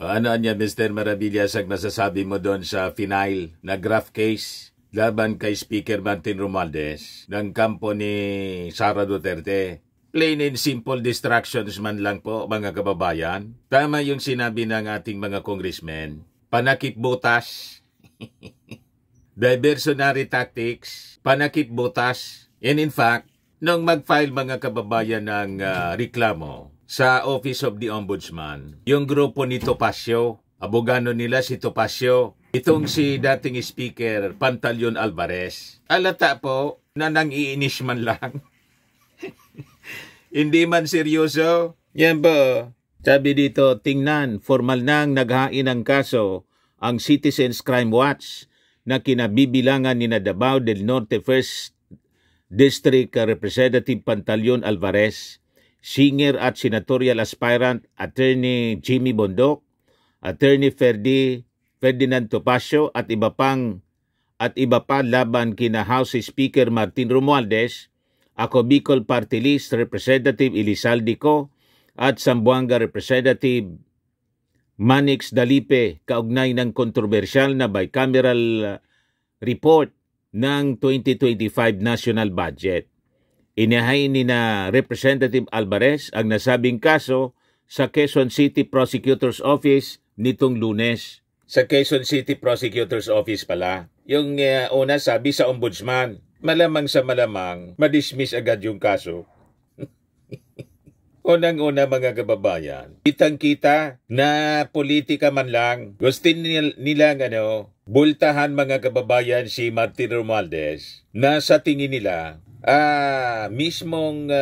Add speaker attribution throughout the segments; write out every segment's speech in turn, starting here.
Speaker 1: Ano niya, Mr. Maravillas, ang nasasabi mo doon sa final na graft case laban kay Speaker Martin Romualdez ng kampo ni Sara Duterte? Plain and simple distractions man lang po, mga kababayan. Tama yung sinabi ng ating mga congressmen. Panakip butas. Diversionary tactics. Panakip butas. And in fact, nung mag-file mga kababayan ng reklamo sa Office of the Ombudsman, yung grupo ni Topacio, abogano nila si Topacio, itong si dating Speaker Pantaleon Alvarez, alata po na nang-iinis man lang. Hindi man seryoso. Yan po. Sabi dito, tingnan, formal nang naghain ng kaso ang Citizens Crime Watch na kinabibilangan ni Davao del Norte 1st District Representative Pantaleon Alvarez, singer at senatorial aspirant Attorney Jimmy Bondoc, Attorney Ferdinand Topacio at iba pa laban kina House Speaker Martin Romualdez, Ako Bicol Party List Representative Elizalde Co at Zamboanga Representative Manix Dalipe kaugnay ng kontrobersyal na bicameral report ng 2025 national budget. Inihain ni na Representative Alvarez ang nasabing kaso sa Quezon City Prosecutor's Office nitong Lunes. Sa Quezon City Prosecutor's Office pala. Yung una sabi sa Ombudsman, malamang sa malamang, madismiss agad yung kaso. Unang-una mga kababayan, kitang-kita na politika man lang, gusto nilang bultahan mga kababayan si Martin Romualdez na sa tingin nila, mismong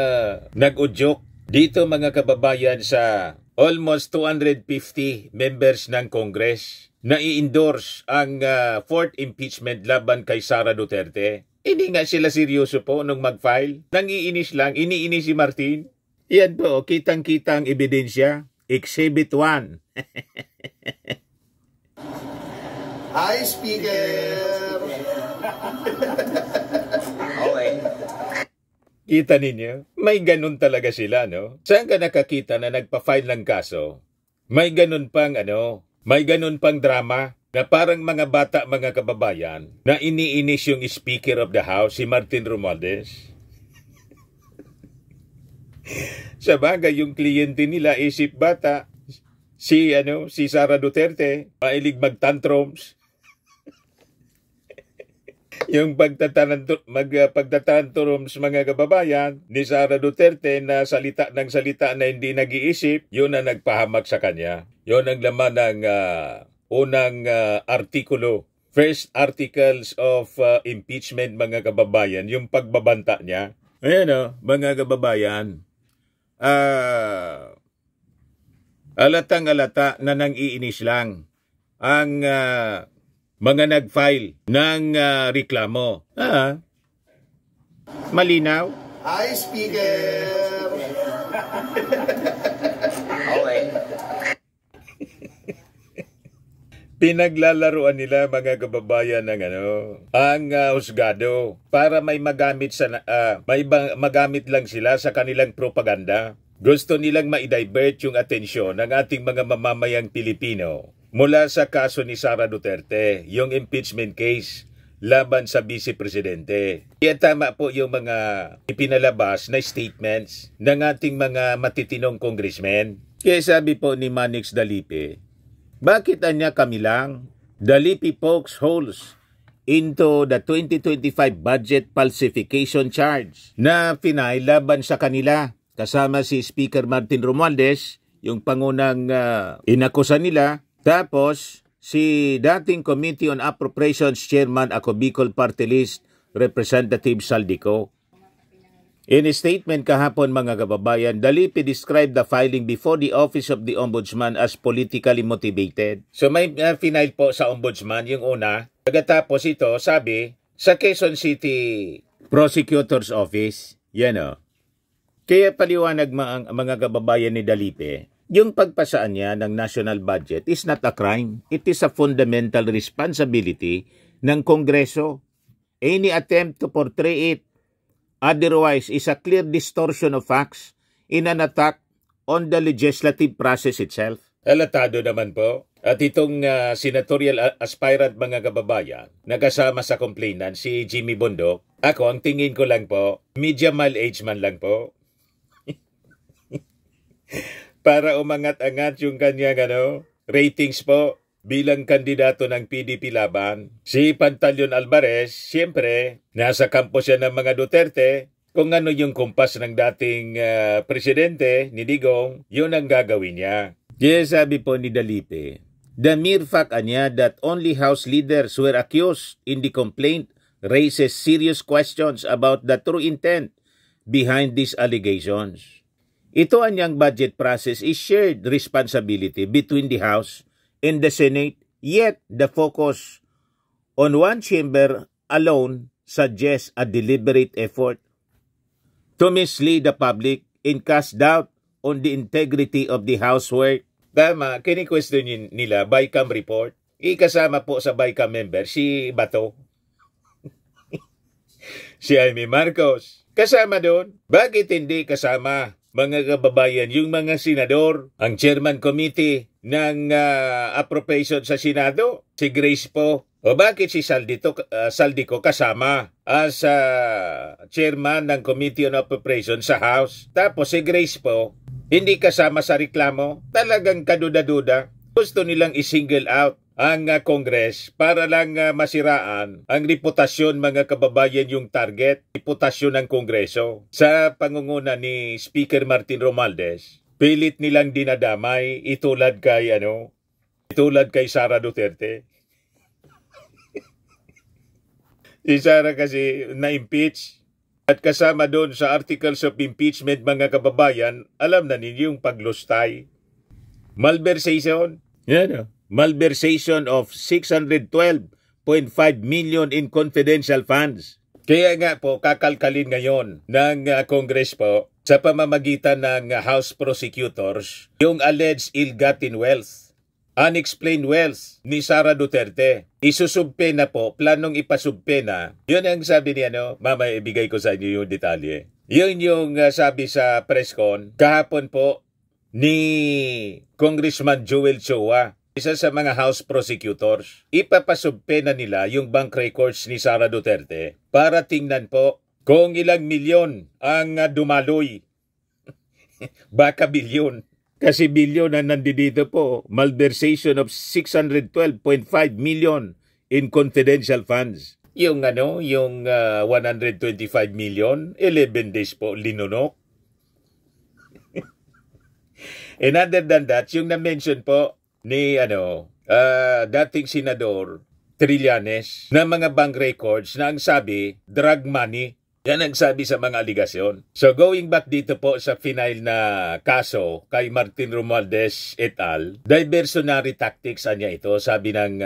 Speaker 1: nag-udyok dito mga kababayan sa almost 250 members ng Congress na i-endorse ang 4th impeachment laban kay Sara Duterte. Hindi nga sila seryoso po nung mag-file. Nangiinis lang, iniinis si Martin. Yan po, kitang-kitang ebidensya. Exhibit 1.
Speaker 2: Hi, Speaker! Okay.
Speaker 1: Kita ninyo? May ganun talaga sila, no? Saan ka nakakita na nagpa-file ng kaso? May ganun pang, may ganun pang drama na parang mga bata, mga kababayan, na iniinis yung Speaker of the House, si Martin Romualdez. Sa bagay, yung kliyente nila, isip bata, si Sara Duterte, mailig mag-tantrums. Yung pagtatantrums mga kababayan ni Sara Duterte na salita ng salita na hindi nag-iisip, yun ang nagpahamak sa kanya. Yun ang laman ng unang artikulo. First articles of impeachment mga kababayan, yung pagbabanta niya. Ayan mga kababayan. Alatang-alata na nang-iinis lang ang mga nag-file ng reklamo. Malinaw?
Speaker 2: Hi, Speaker! Okay.
Speaker 1: Pinaglalaruan nila mga kababayan ng ang husgado para may magamit magamit lang sila sa kanilang propaganda. Gusto nilang ma-divert yung atensyon ng ating mga mamamayang Pilipino mula sa kaso ni Sara Duterte, yung impeachment case laban sa Vice Presidente. Kaya tama po yung mga ipinalabas na statements ng ating mga matitinong congressmen. Kaya sabi po ni Manix Dalipe, bakit anya kami lang? Dalipe pokes holes into the 2025 budget falsification charge na final laban sa kanila. Kasama si Speaker Martin Romualdez, yung pangunang inakusa nila. Tapos, si dating Committee on Appropriations Chairman Ako Bicol Party List Representative Saldico. In a statement kahapon mga kababayan, Dalipe described the filing before the Office of the Ombudsman as politically motivated. So may final po sa Ombudsman, yung una. Pagkatapos ito, sabi, sa Quezon City Prosecutor's Office, yan Kaya paliwanag mga kababayan ni Dalipe, yung pagpasaan niya ng national budget is not a crime. It is a fundamental responsibility ng Kongreso. Any attempt to portray it otherwise is a clear distortion of facts in an attack on the legislative process itself. Alatado naman po. At itong senatorial aspirant mga kababayan, nakasama sa complainant si Jimmy Bondok, ako ang tingin ko lang po, media mild-age man lang po. Para umangat-angat yung kanyang ratings po bilang kandidato ng PDP laban. Si Pantaleon Alvarez, siyempre, nasa kampo siya ng mga Duterte. Kung ano yung kumpas ng dating presidente ni Digong, yun ang gagawin niya. Kaya sabi po ni Dalipe, the mere fact anya that only House leaders were accused in the complaint raises serious questions about the true intent behind these allegations. Ito anyang budget process is shared responsibility between the House and the Senate, yet the focus on one chamber alone suggests a deliberate effort to mislead the public and cast doubt on the integrity of the House work. Tama, kini-question nila BICAM report. Ikasama po sa BICAM member si Bato. Si Jaime Marcos. Kasama doon. Bakit hindi kasama, mga kababayan, yung mga senador, ang chairman committee ng appropriation sa Senado, si Grace po? O bakit si Saldico kasama as chairman ng Committee on Appropriation sa House? Tapos si Grace po, hindi kasama sa reklamo? Talagang kaduda-duda. Gusto nilang i-single out ang Congress para lang masiraan ang reputasyon, mga kababayan, yung target, reputasyon ng Kongreso. Sa pangunguna ni Speaker Martin Romualdez, pilit nilang dinadamay itulad kay Sara Duterte. Si Sara kasi na-impeach at kasama doon sa articles of impeachment, mga kababayan, alam na ninyo yung paglustay. Malversation. Malversation of 612.5 million in confidential funds. Kaya nga po, kakalkalin ngayon ng Congress po sa pamamagitan ng House prosecutors yung alleged ill-gotten wealth, unexplained wealth ni Sara Duterte. Isusubpe na po, planong ipasubpe na. Yun ang sabi niya, mamaya ibigay ko sa inyo yung detalye. Yun yung sabi sa press con kahapon po ni Congressman Joel Chua, isa sa mga House prosecutors. Ipapasubpe na nila yung bank records ni Sara Duterte para tingnan po kung ilang milyon ang dumaloy. Baka bilyon. Kasi bilyon na nandito po, malversation of 612.5 million in confidential funds. Yung 125 million, 11 days po linunok. And other than that, yung na-mention po ni dating senador Trillanes na mga bank records na ang sabi, drug money. Yan ang sabi sa mga aligasyon. So going back dito po sa final na kaso kay Martin Romualdez et al., diversionary tactics anya ito, sabi ng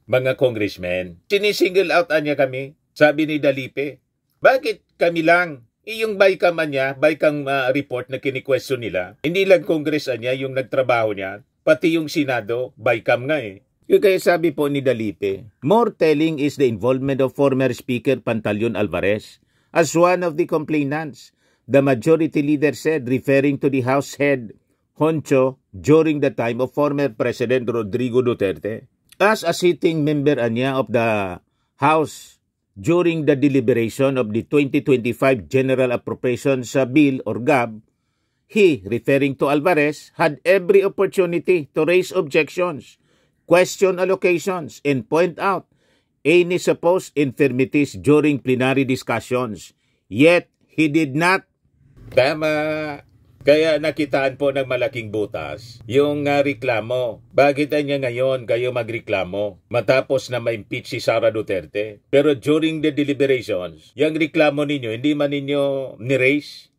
Speaker 1: mga congressmen. Sinisingle out anya kami, sabi ni Dalipe. Bakit kami lang? Yung BICAM anya, BICAM report na kini-question nila, hindi lang Congress anya yung nagtrabaho niya, pati yung Senado, BICAM nga eh. Yung kaya sabi po ni Dalipe, more telling is the involvement of former Speaker Pantaleon Alvarez as one of the complainants. The majority leader said, referring to the House head, Honcho, during the time of former President Rodrigo Duterte. As a sitting member anya of the House during the deliberation of the 2025 General Appropriations Bill or GAB, he, referring to Alvarez, had every opportunity to raise objections, question allocations, and point out any supposed infirmities during plenary discussions. Yet, he did not. Tama. Kaya nakitaan po ng malaking butas yung reklamo. Bakit niya ngayon kayo magreklamo matapos na ma-impeach si Sara Duterte? Pero during the deliberations, yung reklamo ninyo, hindi man ninyo ni-raise?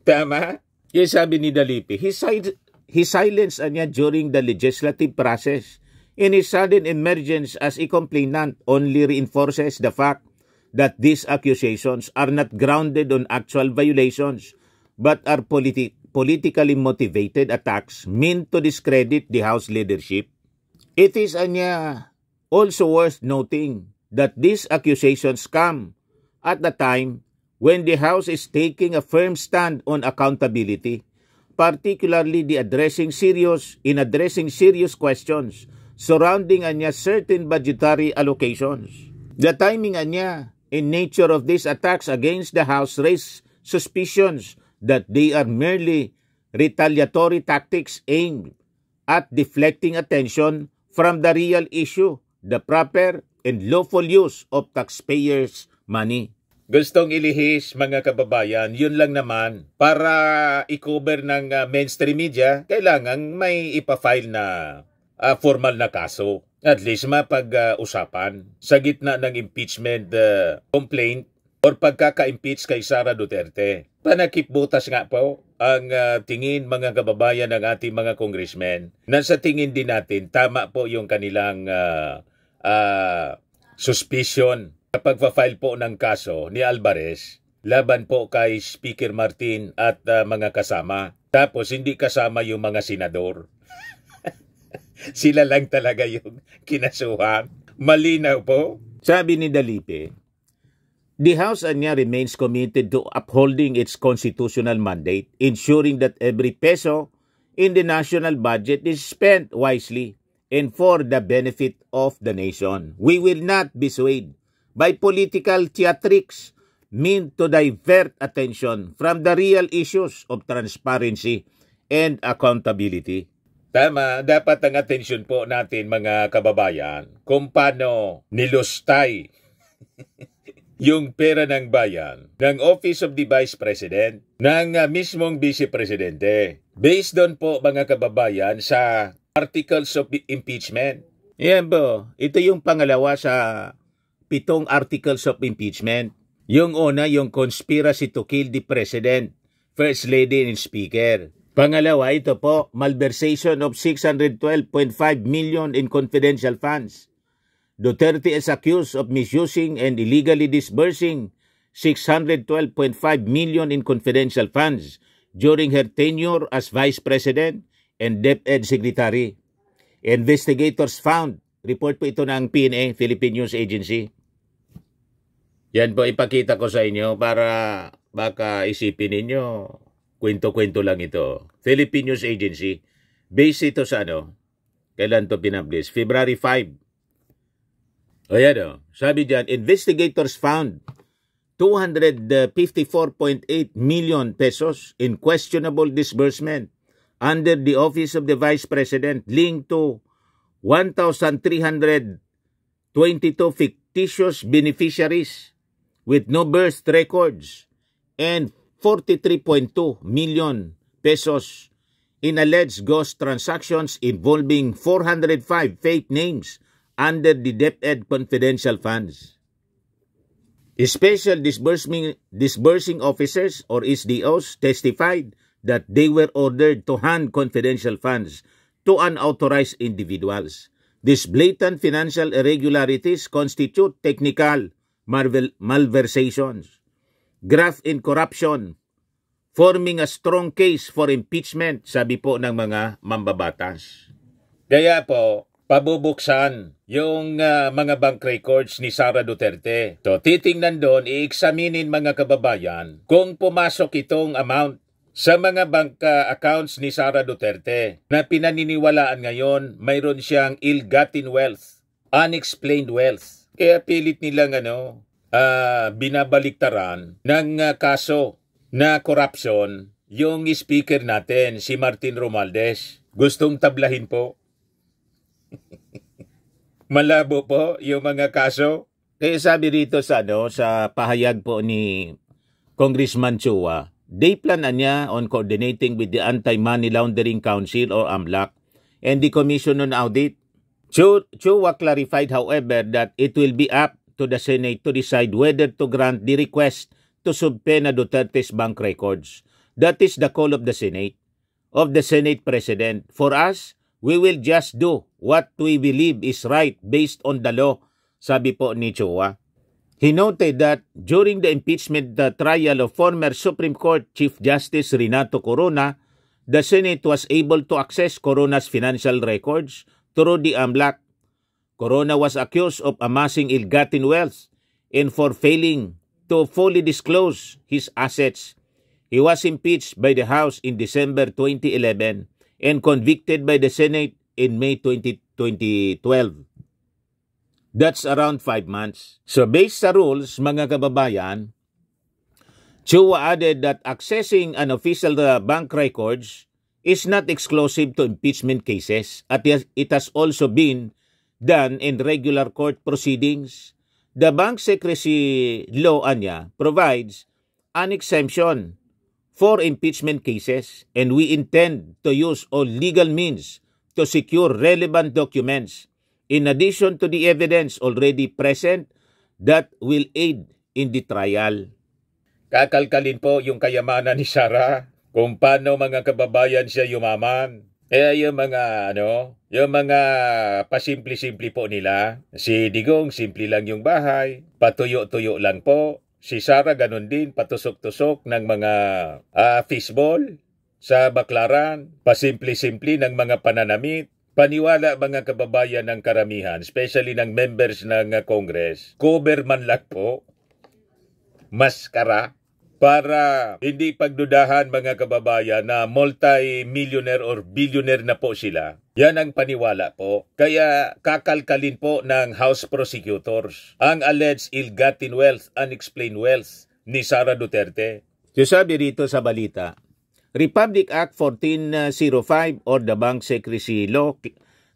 Speaker 1: Tama? Yung sabi ni Dalipe, he silenced niya during the legislative process. And his sudden emergence as a complainant only reinforces the fact that these accusations are not grounded on actual violations, but are politically motivated attacks meant to discredit the House leadership. It is also worth noting that these accusations come at the time when the House is taking a firm stand on accountability,
Speaker 3: particularly in addressing serious questions surrounding certain budgetary allocations. The timing and nature of these attacks against the House raise suspicions that they are merely retaliatory tactics aimed at deflecting attention from the real issue, the proper and lawful use of taxpayers' money.
Speaker 1: Gustong ilihis, mga kababayan, yun lang naman. Para i-cover ng mainstream media, kailangan may ipafile na formal na kaso. At least mapag-usapan sa gitna ng impeachment complaint or pagkaka-impeach kay Sara Duterte. Panakipbutas nga po ang tingin, mga kababayan, ng ating mga congressmen. Nasa tingin din natin, tama po yung kanilang suspicion kapag pa-file po ng kaso ni Alvarez laban po kay Speaker Martin at mga kasama. Tapos hindi kasama yung mga senador. Sila lang talaga yung kinasuhan. Malinaw po.
Speaker 3: Sabi ni Dalipe, the House remains committed to upholding its constitutional mandate, ensuring that every peso in the national budget is spent wisely and for the benefit of the nation. We will not be swayed by political theatrics meant to divert attention from the real issues of transparency and accountability.
Speaker 1: Tama, dapat ang atensyon po natin, mga kababayan, kung paano nilustay yung pera ng bayan ng Office of the Vice President ng mismong Vice Presidente. Based doon po, mga kababayan, sa Articles of Impeachment.
Speaker 3: Yan po, ito yung pangalawa sa 7 Articles of Impeachment. Yung una, yung conspiracy to kill the President, First Lady and Speaker. Pangalawa, ito po, malversation of 612.5 million in confidential funds. Duterte is accused of misusing and illegally disbursing 612.5 million in confidential funds during her tenure as Vice President and DepEd Secretary. Investigators found, report po ito ng PNA, Philippine News Agency. Yan po ipakita ko sa inyo para baka isipin ninyo, kwento-kwento lang ito. Philippine News Agency, based ito sa kailan to pinpublish? February 5. O yan sabi dyan, investigators found 254.8 million pesos in questionable disbursement under the Office of the Vice President linked to 1,322 fictitious beneficiaries with no birth records and 43.2 million pesos in alleged ghost transactions involving 405 fake names under the DepEd confidential funds. Special disbursing officers or SDOs testified that they were ordered to hand confidential funds to unauthorized individuals. These blatant financial irregularities constitute technical malversations, graft in corruption, forming a strong case for impeachment, sabi po ng mga mambabatas.
Speaker 1: Kaya po, pabubuksan yung mga bank records ni Sara Duterte. So, titingnan doon, i-examinin, mga kababayan, kung pumasok itong amount sa mga bank accounts ni Sara Duterte na pinaniniwalaan ngayon mayroon siyang ill-gotten wealth, unexplained wealth. Kaya pilit nilang binabaliktaran ng kaso na corruption yung speaker natin, si Martin Romualdez. Gustong tablahin po. Malabo po yung mga kaso.
Speaker 3: Kaya sabi rito sa pahayag po ni Congressman Chua, they plan niya on coordinating with the Anti-Money Laundering Council or AMLAC and the Commission on Audit. Chua clarified, however, that it will be up to the Senate to decide whether to grant the request to subpoena Duterte's bank records. That is the call of the Senate President. For us, we will just do what we believe is right based on the law, sabi po ni Chua. He noted that during the impeachment trial of former Supreme Court Chief Justice Renato Corona, the Senate was able to access Corona's financial records through the AMLAC. Corona was accused of amassing ill-gotten wealth and for failing to fully disclose his assets. He was impeached by the House in December 2011 and convicted by the Senate in May 2012. That's around 5 months. So based sa rules, mga kababayan, Chua added that accessing unofficial bank records is not exclusive to impeachment cases at it has also been done in regular court proceedings. The bank secrecy law anya provides an exemption for impeachment cases, and we intend to use all legal means to secure relevant documents in addition to the evidence already present that will aid in the trial.
Speaker 1: Kakalkalin po yung kayamanan ni Sara, kung paano mga kababayan siya yumaman. Yung mga pasimple-simple po nila. Si Digong, simple lang yung bahay, patuyo-tuyo lang po. Si Sara ganun din, patusok-tusok ng mga fishball sa baklaran, pasimple-simple ng mga pananamit. Paniwala mga kababayan ng karamihan, especially ng members ng Congress, cover man lang po, maskara, para hindi pagdudahan mga kababayan na multi-millionaire or billionaire na po sila. Yan ang paniwala po. Kaya kakalkalin po ng House Prosecutors ang alleged ill-gotten wealth, unexplained wealth ni Sara Duterte.
Speaker 3: So sabi rito sa balita, Republic Act 1405 or the Bank Secrecy Law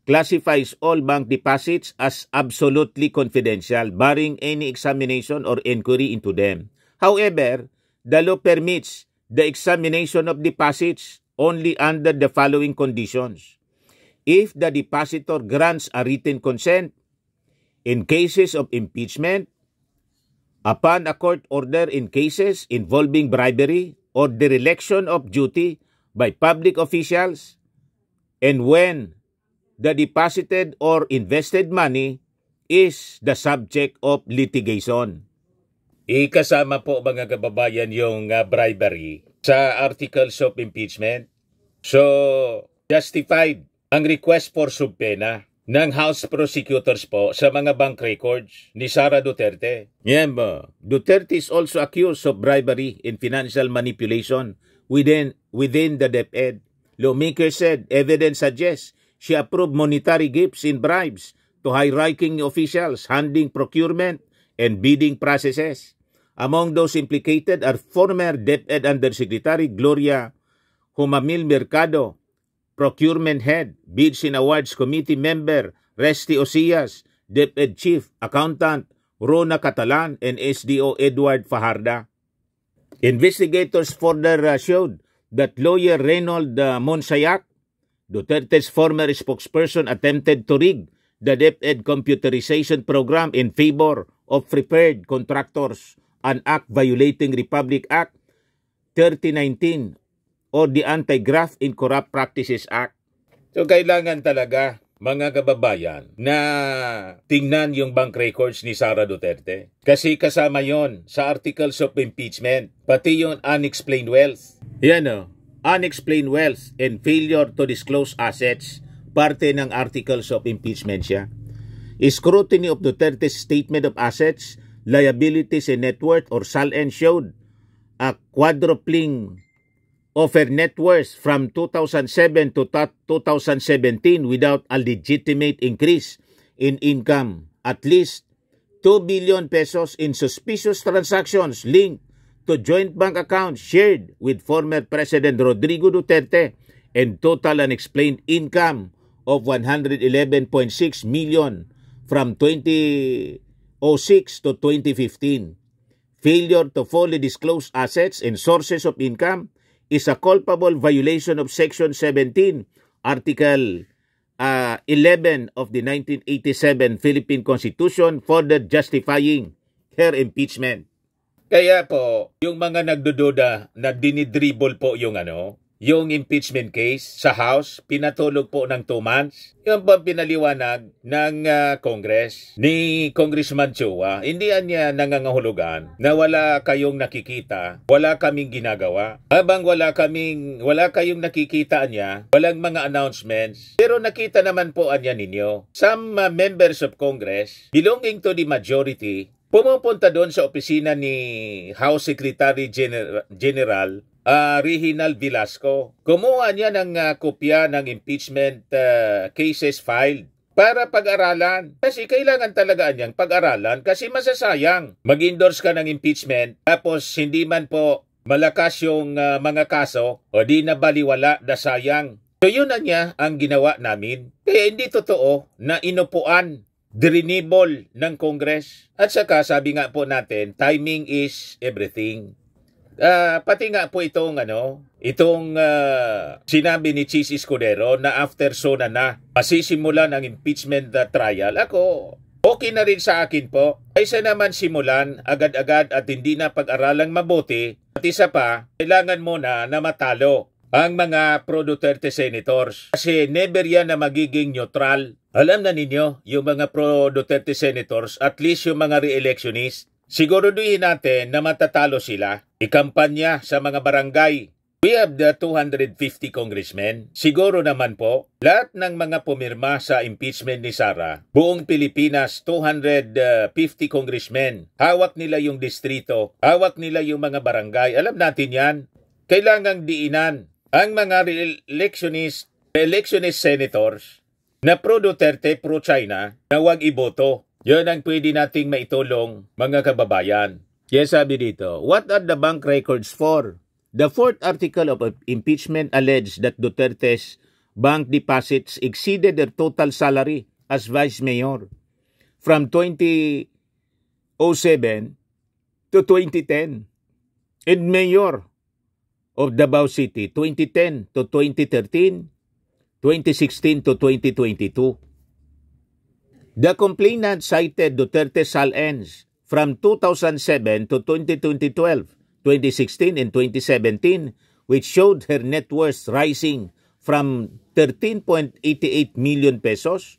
Speaker 3: classifies all bank deposits as absolutely confidential, barring any examination or inquiry into them. However, the law permits the examination of deposits only under the following conditions. If the depositor grants a written consent in cases of impeachment, upon a court order in cases involving bribery or dereliction of duty by public officials, and when the deposited or invested money is the subject of litigation.
Speaker 1: Ikasama po mga kababayan yung bribery sa articles of impeachment. So, justified ang request for subpena ng House Prosecutors po sa mga bank records ni Sara Duterte.
Speaker 3: Yan ba? Duterte is also accused of bribery and financial manipulation within the DepEd. Lawmakers said evidence suggests she approved monetary gifts in bribes to high-ranking officials handling procurement and bidding processes. Among those implicated are former DepEd Undersecretary Gloria Humamil Mercado, Procurement Head, Bids and Awards Committee Member Resty Osias, DepEd Chief Accountant Rona Catalan, and SDO Edward Fajarda. Investigators further showed that lawyer Reynold Monsayak, Duterte's former spokesperson, attempted to rig the DepEd computerization program in favor of prepared contractors, an act violating Republic Act 3019 or the Anti-Graft in Corrupt Practices Act.
Speaker 1: So kailangan talaga mga kababayan na tingnan yung bank records ni Sara Duterte. Kasi kasama yon sa articles of impeachment, pati yung unexplained wealth.
Speaker 3: Yan o, unexplained wealth and failure to disclose assets, parte ng articles of impeachment siya. Scrutiny of Duterte's statement of assets, liabilities and net worth or SALN showed a quadrupling of her net worth from 2007 to 2017 without a legitimate increase in income. At least 2 billion pesos in suspicious transactions linked to joint bank accounts shared with former President Rodrigo Duterte and total unexplained income of 111.6 million from 2006 to 2015. Failure to fully disclose assets and sources of income is a culpable violation of Section 17, Article 11 of the 1987 Philippine Constitution, further justifying her impeachment.
Speaker 1: Kaya po, yung mga nagdududa na dinidribble po yung yung impeachment case sa House, pinatulog po ng 2 months. Yung po pinaliwanag ng Congress ni Congressman Chua, hindi niya nangangahulugan na wala kayong nakikita, wala kaming ginagawa. Habang wala kayong nakikita niya, walang mga announcements, pero nakita naman po niya ninyo. Some members of Congress belonging to the majority pumupunta doon sa opisina ni House Secretary General
Speaker 3: Reginald Velasco. Kumuha niya ng kopya ng impeachment cases filed para pag-aralan. Kasi kailangan talaga niyang pag-aralan kasi masasayang. Mag-endorse ka ng impeachment tapos hindi man po malakas yung mga kaso o di na baliwala na sayang. So yun na niya ang ginawa namin. Kaya hindi totoo na inupuan, drinibol ng Congress. At saka sabi nga po natin, timing is everything. Pati nga po itong sinabi ni Chis Escudero na after SONA na masisimulan ang impeachment trial. Ako, okay na rin sa akin po. Kaysa naman simulan agad-agad at hindi na pag-aralang mabuti. At isa pa, kailangan muna na matalo ang mga pro-Duterte senators. Kasi never yan na magiging neutral. Alam na ninyo, yung mga pro-Duterte senators, at least yung mga re-electionists, siguraduhin natin na matatalo sila. Ikampanya sa mga barangay. We have the 250 congressmen. Siguro naman po, lahat ng mga pumirma sa impeachment ni Sara, buong Pilipinas, 250 congressmen. Hawak nila yung distrito, hawak nila yung mga barangay. Alam natin yan. Kailangang diinan ang mga electionist senators na pro-Duterte, pro-China na huwag iboto. Yun ang pwede nating maitulong, mga kababayan. Yes, sabi dito, what are the bank records for? The fourth article of impeachment alleged that Duterte's bank deposits exceeded their total salary as vice mayor from 2007 to 2010 and mayor of Davao City 2010 to 2013, 2016 to 2022. The complainant cited Duterte's SALENS from 2007 to 2012, 2016 and 2017, which showed her net worth rising from 13.88 million pesos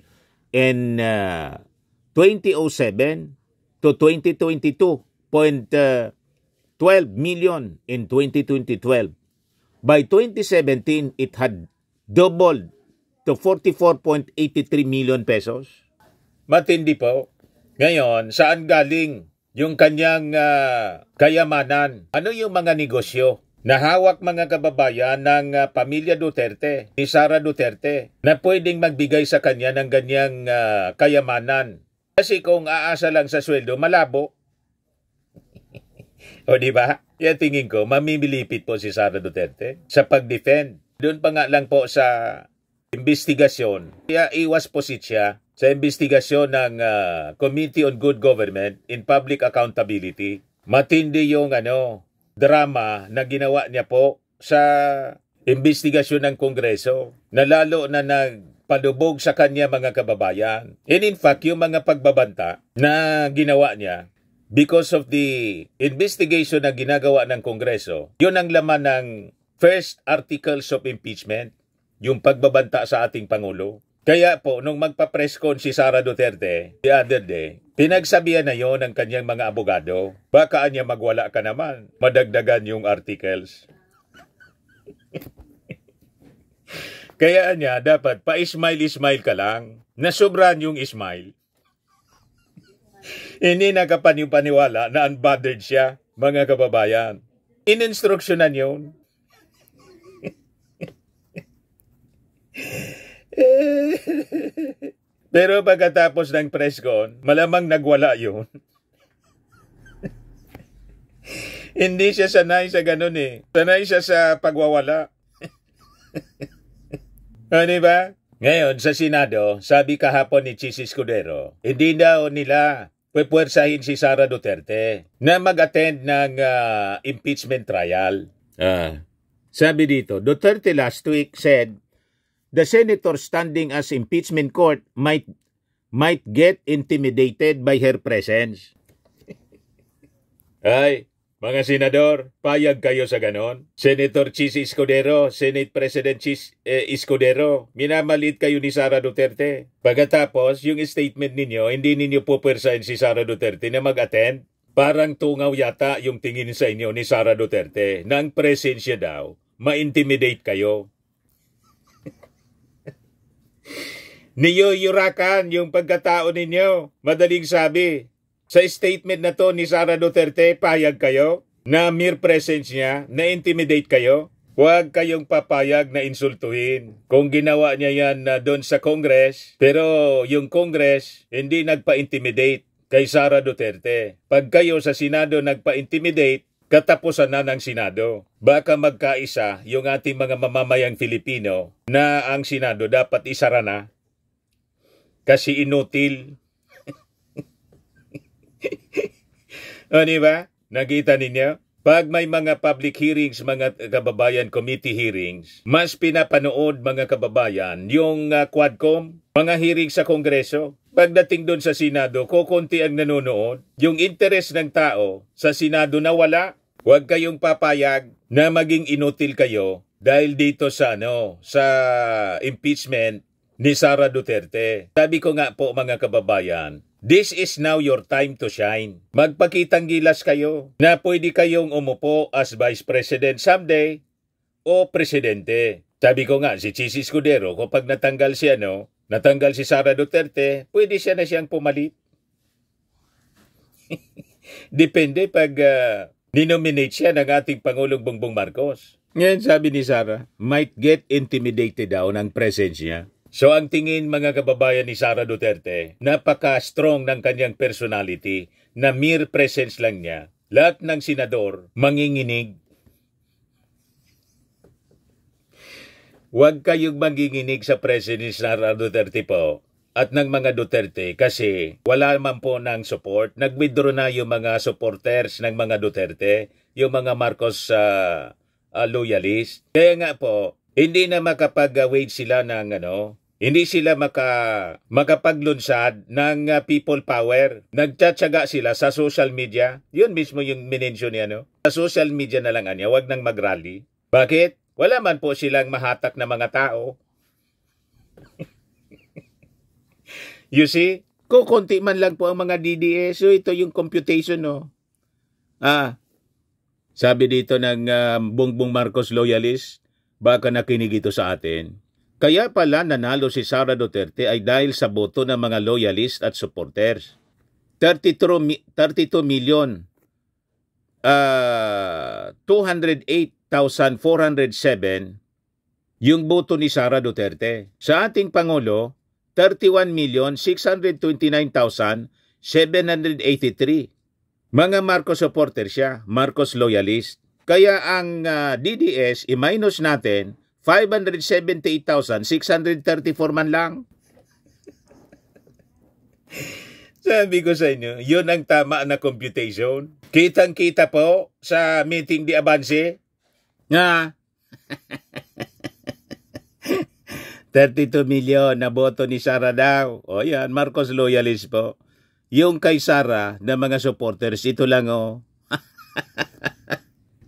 Speaker 3: in 2007 to 22.12 million in 2012. By 2017, it had doubled to 44.83 million pesos. Matindi po. Ngayon, saan galing yung kanyang kayamanan? Ano yung mga negosyo na hawak, mga kababayan, ng pamilya Duterte, ni Sara Duterte, na pwedeng magbigay sa kanya ng ganyang kayamanan? Kasi kung aasa lang sa sweldo, malabo. O di ba? Yan tingin ko, mamimilipit po si Sara Duterte sa pag-defend. Doon pa nga lang po sa investigasyon. Kaya iwas po siya sa investigasyon ng Committee on Good Government in Public Accountability. Matindi yung drama na ginawa niya po sa investigasyon ng Kongreso na lalo na nagpalubog sa kanya, mga kababayan. And in fact, yung mga pagbabanta na ginawa niya, because of the investigation na ginagawa ng Kongreso, yun ang laman ng first articles of impeachment, yung pagbabanta sa ating Pangulo. Kaya po, nung magpa-press con si Sara Duterte the other day, pinagsabihan na yon ng kanyang mga abogado. Baka niya magwala ka naman, madagdagan yung articles. Kaya niya, dapat pa-smile-smile ka lang, nasobran yung smile. Hindi nakapaniwala na unbothered siya, mga kababayan. In-instructionan yun. Pero pagkatapos ng press con, malamang nagwala yun. Hindi siya sanay sa ganun eh. Sanay siya sa pagwawala. Diba? Ngayon, sa Senado, sabi kahapon ni Chis Escudero, hindi daw nila pupwersahin si Sara Duterte na mag-attend ng impeachment trial. Sabi dito, Duterte last week said, the senator standing as impeachment court might get intimidated by her presence. Ay, mga senador, payag kayo sa ganon. Senator Chis Escudero, Senate President Chis Escudero, minamalit kayo ni Sara Duterte. Pagkatapos, yung statement ninyo, hindi ninyo pupwersahin si Sara Duterte na mag-attend. Parang tungaw yata yung tingin sa inyo ni Sara Duterte na ang presensya daw, ma-intimidate kayo. Niyuyurakan yung pagkatao ninyo. Madaling sabi, sa statement na to ni Sara Duterte, payag kayo?
Speaker 1: na mere presence niya, na-intimidate kayo? Huwag kayong papayag na insultuhin. Kung ginawa niya yan doon sa Congress, pero yung Congress hindi nagpa-intimidate kay Sara Duterte. Pag kayo sa Senado nagpa-intimidate, katapusan na ng Senado. Baka magkaisa yung ating mga mamamayang Filipino na ang Senado dapat isara na kasi inutil. O diba? Nakita ninyo? Pag may mga public hearings, mga kababayan, committee hearings, mas pinapanood mga kababayan yung Quadcom, mga hearings sa Kongreso. Pagdating doon sa Senado, kukunti ang nanonood. Yung interest ng tao sa Senado na wala. Huwag kayong papayag na maging inutil kayo dahil dito sa impeachment ni Sara Duterte. Sabi ko nga po mga kababayan, this is now your time to shine. Magpakitang gilas kayo na pwede kayong umupo as Vice President someday o Presidente. Sabi ko nga, si Chis Escudero, kapag natanggal si Sara Duterte, pwede siya na siyang pumalit. Depende pag ninominate siya ng ating Pangulong Bongbong Marcos. Ngayon sabi ni Sara, might get intimidated daw ng presence niya. So ang tingin mga kababayan ni Sara Duterte, napaka-strong ng kanyang personality na mere presence lang niya. Lahat ng senador manginginig. Huwag kayong manginginig sa presence ni Sara Duterte po at ng mga Duterte kasi wala man po ng support. Nag-withdraw na yung mga supporters ng mga Duterte, yung mga Marcos loyalist. Kaya nga po, hindi na makapag-wage sila ng hindi sila makapaglunsad ng people power. Nagtsatsaga sila sa social media. Yun mismo yung minensyon niya, Sa social media na lang niya, wag nang mag-rally. Bakit? Wala man po silang mahatak na mga tao. You see? Kukunti man lang po ang mga DDS. So ito yung computation, sabi dito ng Bongbong Marcos loyalist, baka nakinig ito sa atin. Kaya pala nanalo si Sara Duterte ay dahil sa boto ng mga loyalist at supporters. 32 million 208,407 yung boto ni Sara Duterte. Sa ating Pangulo, 31,629,783. Mga Marcos supporters siya, Marcos loyalist. Kaya ang DDS, i-minus natin, 578,634 man lang. Sabi ko sa inyo, yun ang tama na computation. Kitang-kita po sa meeting di Avance nga 32 million na boto ni Sara daw. O yan, Marcos loyalist po. Yung kay Sara na mga supporters, ito lang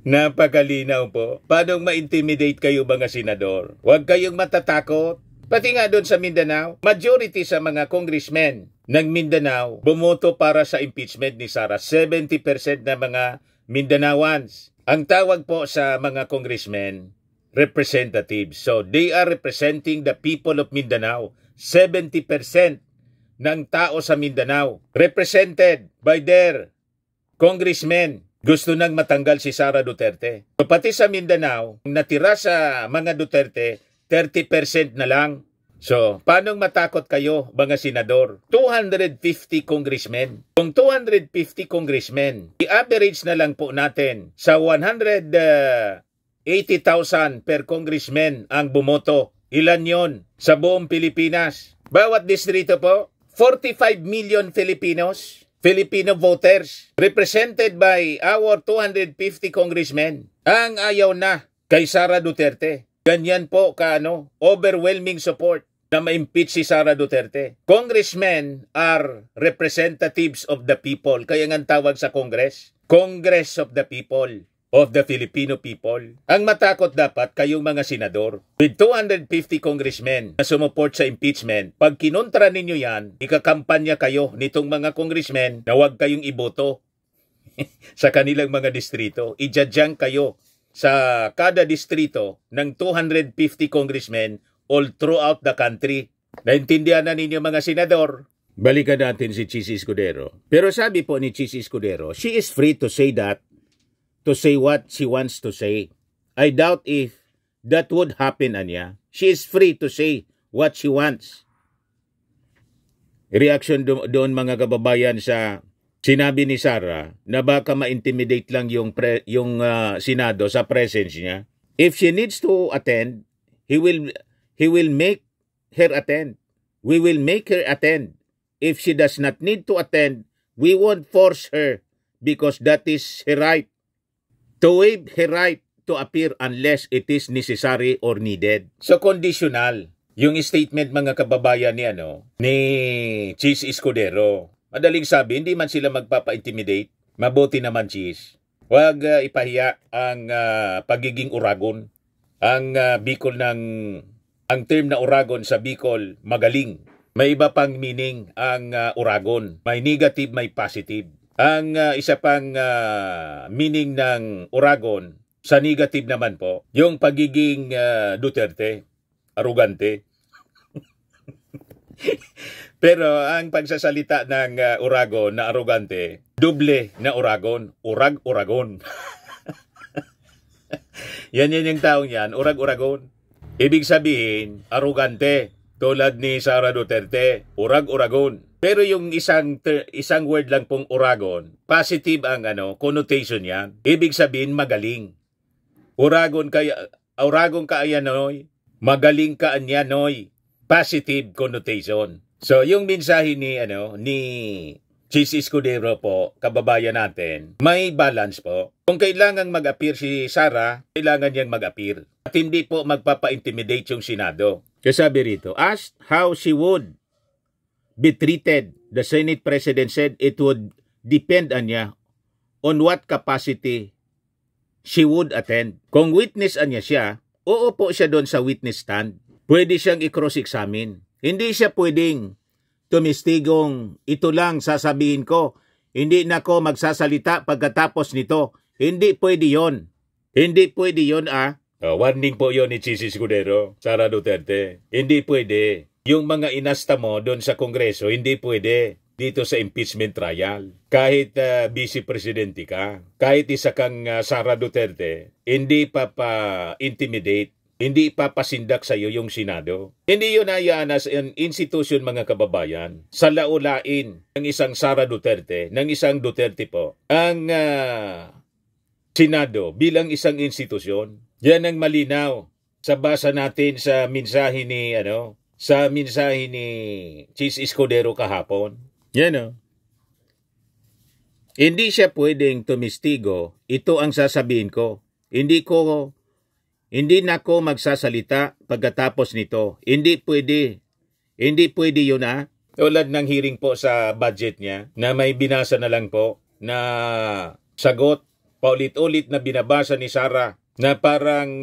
Speaker 1: Napakalinaw po. Paano ma-intimidate kayo mga senador? Huwag kayong matatakot. Pati nga doon sa Mindanao, majority sa mga congressmen ng Mindanao bumoto para sa impeachment ni Sara. 70% na mga Mindanaoans. Ang tawag po sa mga congressmen, representatives. So they are representing the people of Mindanao. 70% ng tao sa Mindanao represented by their congressmen. Gusto nang matanggal si Sara Duterte. So, pati sa Mindanao, natira sa mga Duterte, 30% na lang. So, paano matakot kayo, mga senador? 250 congressmen. Kung 250 congressmen, i-average na lang po natin sa 180,000 per congressman ang bumoto. Ilan yon sa buong Pilipinas? Bawat distrito po, 45 million Filipinos. Filipino voters represented by our 250 congressmen ang ayaw na kay Sara Duterte. Ganyan po overwhelming support na ma-impeach si Sara Duterte. Congressmen are representatives of the people. Kaya nga tawag sa Congress, Congress of the People, of the Filipino people. Ang matakot dapat kayong mga senador. With 250 congressmen na sumuport sa impeachment, pag kinontra ninyo yan, ikakampanya kayo nitong mga congressmen na huwag kayong iboto sa kanilang mga distrito. Ijadyang kayo sa kada distrito ng 250 congressmen all throughout the country. Naintindihan na ninyo mga senador? Balikan natin si Chis Escudero. Pero sabi po ni Chis Escudero, she is free to say that
Speaker 3: to say what she wants to say. I doubt if that would happen, Anya. She is free to say what she wants. Reaction doon mga kababayan sa sinabi ni Sara na baka ma-intimidate lang yung Senado sa presence niya. If she needs to attend, he will make her attend. We will make her attend. If she does not need to attend, we won't force her because that is her right. To waive her right to appear unless it is necessary or needed. So conditional yung statement mga kababayan ni Cheese Escudero. Madaling sabi, hindi man sila magpapa-intimidate. Mabuti naman, Cheese. Huwag ipahiya ang pagiging Uragon. Ang ang term na Uragon sa Bicol, magaling. May iba pang meaning ang Uragon. May negative, may positive. Ang isa pang meaning ng Uragon, sa negative naman po, yung pagiging Duterte, arugante. Pero ang pagsasalita ng Uragon na arugante, doble na Uragon, urag-uragon. yan yung taong yan, urag-uragon. Ibig sabihin, arugante, tulad ni Sara Duterte, urag-uragon. Pero yung isang word lang pong uragon, positive ang connotation yan. Ibig sabihin, magaling. Uragon ka ayanoy, magaling ka anyanoy. Positive connotation. So, yung mensahe ni Cheese Escudero po, kababayan natin, may balance po. Kung kailangan mag-appear si Sara, kailangan niyang mag-appear. At hindi po magpapa-intimidate yung Senado. Kasi sabi rito, asked how she would be treated, the Senate President said it would depend on what capacity she would attend. Kung witness siya, uupo siya doon sa witness stand. Pwede siyang i-cross-examine. Hindi siya pwedeng tumistigong, ito lang sasabihin ko, hindi na ko magsasalita pagkatapos nito. Hindi pwede yon. Hindi pwede yon warning po yon ni Cheese Escudero, Sara Duterte. Hindi pwede. Yung mga inasta mo doon sa Kongreso, hindi pwede dito sa impeachment trial. Kahit vice presidente ka, kahit isa kang Sara Duterte, hindi pa-intimidate. Hindi papasindak sa iyo yung Senado. Hindi yun hayaan as an institution mga kababayan. Sa laulain ng isang Sara Duterte, ng isang Duterte po, ang Senado bilang isang institusyon. Yan ang malinaw sa basa natin sa mensahe ni Cheese Escudero kahapon. Yan Hindi siya pwedeng tumistigo. Ito ang sasabihin ko. Hindi na ako magsasalita pagkatapos nito. Hindi pwede. Hindi pwede yun Tulad ng hearing po sa budget niya na may binasa na lang po na sagot paulit-ulit na binabasa ni Sara na parang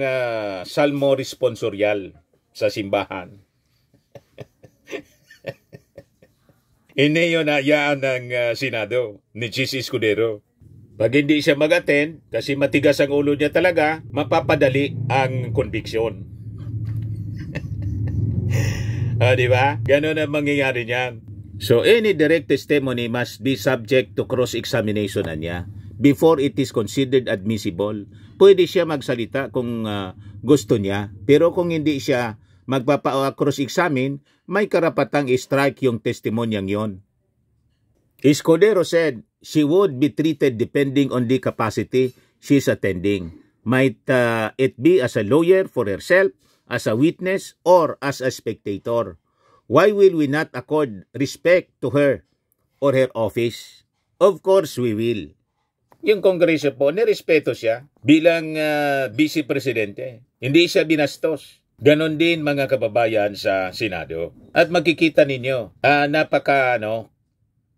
Speaker 3: salmo responsorial sa simbahan. Hindi yun hayaan ng Senado ni Cheese Escudero. Pag hindi siya mag-attend, kasi matigas ang ulo niya talaga, mapapadali ang conviction. Di ba? Ganon ang mangyayari niyan. So, any direct testimony must be subject to cross-examination niya before it is considered admissible. Pwede siya magsalita kung gusto niya, pero kung hindi siya magpapa-cross-examine, may karapatang i-strike yung testimonyang yon. Escudero said she would be treated depending on the capacity she's attending. Might it be as a lawyer for herself, as a witness, or as a spectator? Why will we not accord respect to her or her office? Of course we will. Yung Kongreso po, nirespeto siya bilang vice presidente. Hindi siya binastos. Ganon din mga kababayan sa Senado. At makikita ninyo,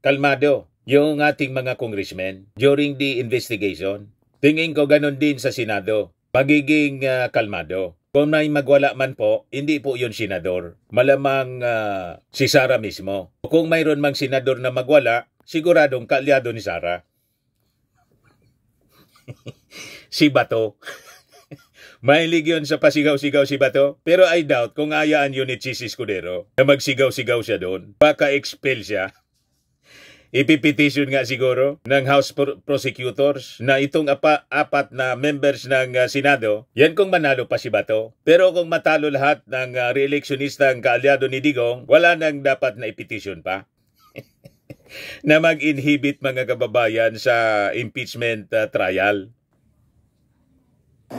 Speaker 3: kalmado yung ating mga congressmen during the investigation. Tingin ko ganon din sa Senado. Magiging kalmado. Kung may magwala man po, hindi po yun senador. Malamang si Sara mismo. Kung mayroon mang senador na magwala, siguradong kaalyado ni Sara. Si Bato. Mahilig yun sa pasigaw-sigaw si Bato. Pero I doubt kung ayaan yun ni Cheese Escudero na magsigaw-sigaw siya doon. Baka expel siya.
Speaker 1: Ipipetition nga siguro ng House Prosecutors na itong apat na members ng Senado, yan kung manalo pa si Bato. Pero kung matalo lahat ng re-electionistang kaalyado ni Digong, wala nang dapat na ipetition pa. Na mag-inhibit mga kababayan sa impeachment trial.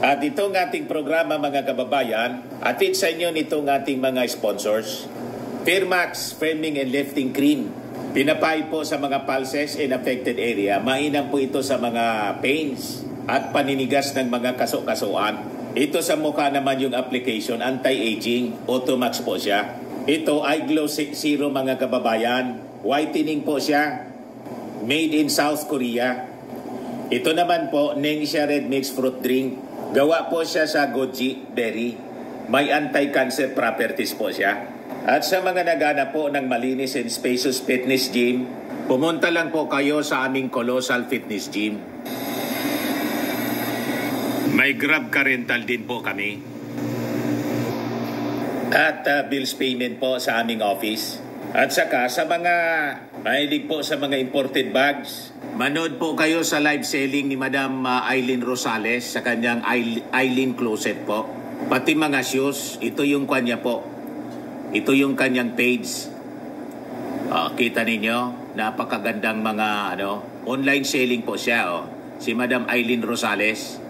Speaker 1: At itong ating programa mga kababayan, atid sa inyo nitong ating mga sponsors. Firmax Firming and Lifting Cream. Pinapay po sa mga pulses in affected area. Mainam po ito sa mga pains at paninigas ng mga kaso-kasuan. Ito sa mukha naman yung application, anti-aging, Automax po siya. Ito ay Glow Zero mga kababayan. Whitening po siya. Made in South Korea. Ito naman po, Ningxia Red Mix Fruit Drink. Gawa po siya sa goji berry. May anti-cancer properties po siya. At sa mga nagana po ng malinis and spacious fitness gym, pumunta lang po kayo sa aming Colossal Fitness Gym. May Grab car rental din po kami. At bills payment po sa aming office. At saka sa mga mahilig po sa mga imported bags, manood po kayo sa live selling ni Madam Aileen Rosales sa kanyang Aileen Closet po. Pati mga shoes, ito yung kanya po. Ito yung kanyang page. Kita ninyo, napakagandang mga online selling po siya. Si Madam Aileen Rosales.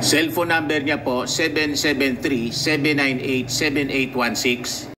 Speaker 1: Cellphone number niya po 773-798-7816.